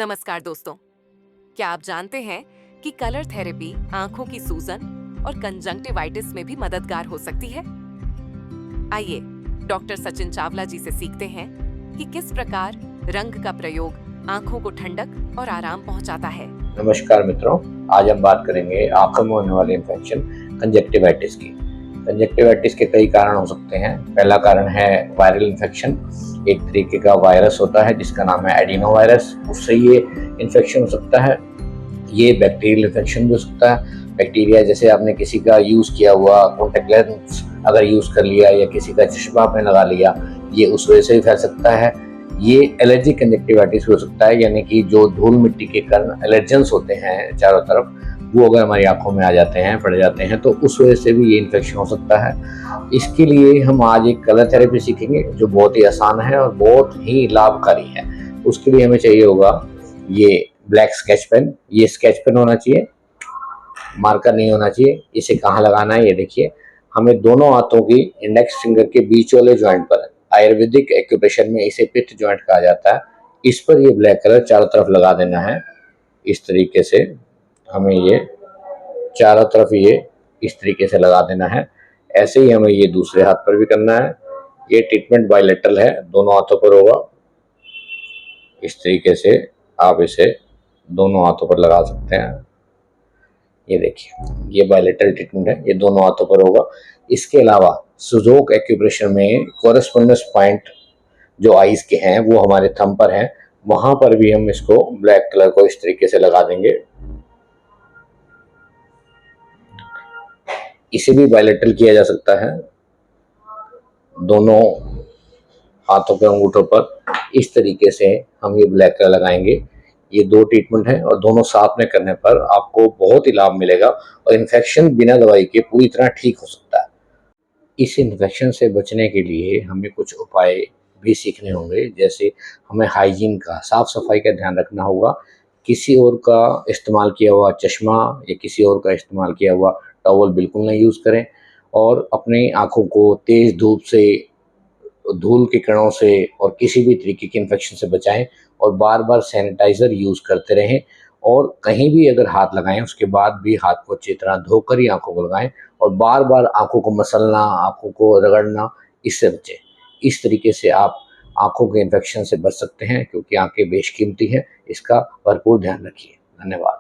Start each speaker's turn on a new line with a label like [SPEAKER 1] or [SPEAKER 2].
[SPEAKER 1] नमस्कार दोस्तों, क्या आप जानते हैं कि कलर थेरेपी आंखों की सूजन और कंजंक्टिवाइटिस में भी मददगार हो सकती है? आइए डॉक्टर सचिन चावला जी से सीखते हैं कि किस प्रकार रंग का प्रयोग आंखों को ठंडक और आराम पहुंचाता है।
[SPEAKER 2] नमस्कार मित्रों, आज हम बात करेंगे आंखों में होने वाले इन्फेक्शन कंजक्टिवाइटिस की। कंजक्टिवाइटिस के कई कारण हो सकते हैं। पहला कारण है वायरल इन्फेक्शन। एक तरीके का वायरस होता है जिसका नाम है एडिनो वायरस, उससे ये इन्फेक्शन हो सकता है। ये बैक्टीरियल इन्फेक्शन भी हो सकता है। बैक्टीरिया जैसे आपने किसी का यूज़ किया हुआ कॉन्टैक्ट लेंस अगर यूज़ कर लिया या किसी का चश्मा आपने लगा लिया, ये उस वजह से भी फैल सकता है। ये एलर्जिक कंजक्टिवाइटिस हो सकता है, यानी कि जो धूल मिट्टी के कण एलर्जेंस होते हैं चारों तरफ, वो अगर हमारी आंखों में आ जाते हैं, पड़ जाते हैं, तो उस वजह से भी ये इन्फेक्शन हो सकता है। इसके लिए हम आज एक कलर थेरेपी सीखेंगे जो बहुत ही आसान है और बहुत ही लाभकारी है। उसके लिए हमें चाहिए होगा ये ब्लैक स्केच पेन। ये स्केच पेन होना चाहिए, मार्कर नहीं होना चाहिए। इसे कहाँ लगाना है ये देखिए, हमें दोनों हाथों की इंडेक्स फिंगर के बीच वाले ज्वाइंट पर, आयुर्वेदिक एक्यूप्रेशर में इसे पित्त ज्वाइंट कहा जाता है, इस पर ये ब्लैक कलर चारों तरफ लगा देना है। इस तरीके से हमें ये चारों तरफ ये इस तरीके से लगा देना है। ऐसे ही हमें ये दूसरे हाथ पर भी करना है। ये ट्रीटमेंट बायलेटरल है, दोनों हाथों पर होगा। इस तरीके से आप इसे दोनों हाथों पर लगा सकते हैं। ये देखिए, ये बायलेटरल ट्रीटमेंट है, ये दोनों हाथों पर होगा। इसके अलावा सुजोक एक्यूप्रेशर में कोरेस्पोंडेंस पॉइंट जो आईज के हैं वो हमारे थंब पर हैं, वहां पर भी हम इसको ब्लैक कलर को इस तरीके से लगा देंगे। इसे भी बायलेटरल किया जा सकता है, दोनों हाथों के अंगूठों पर इस तरीके से हम ये ब्लैक कलर लगाएंगे। ये दो ट्रीटमेंट है और दोनों साथ में करने पर आपको बहुत ही लाभ मिलेगा और इन्फेक्शन बिना दवाई के पूरी तरह ठीक हो सकता है। इस इन्फेक्शन से बचने के लिए हमें कुछ उपाय भी सीखने होंगे, जैसे हमें हाइजीन का, साफ सफाई का ध्यान रखना होगा। किसी और का इस्तेमाल किया हुआ चश्मा या किसी और का इस्तेमाल किया हुआ टॉवल बिल्कुल नहीं यूज़ करें और अपनी आँखों को तेज़ धूप से, धूल के कणों से और किसी भी तरीके के इन्फेक्शन से बचाएं और बार बार सैनिटाइज़र यूज़ करते रहें। और कहीं भी अगर हाथ लगाएं उसके बाद भी हाथ को अच्छी तरह धोकर ही आंखों को लगाएं और बार बार आंखों को मसलना, आंखों को रगड़ना, इससे बचें। इस तरीके से आप आंखों के इन्फेक्शन से बच सकते हैं, क्योंकि आंखें बेशकीमती हैं। इसका भरपूर ध्यान रखिए। धन्यवाद।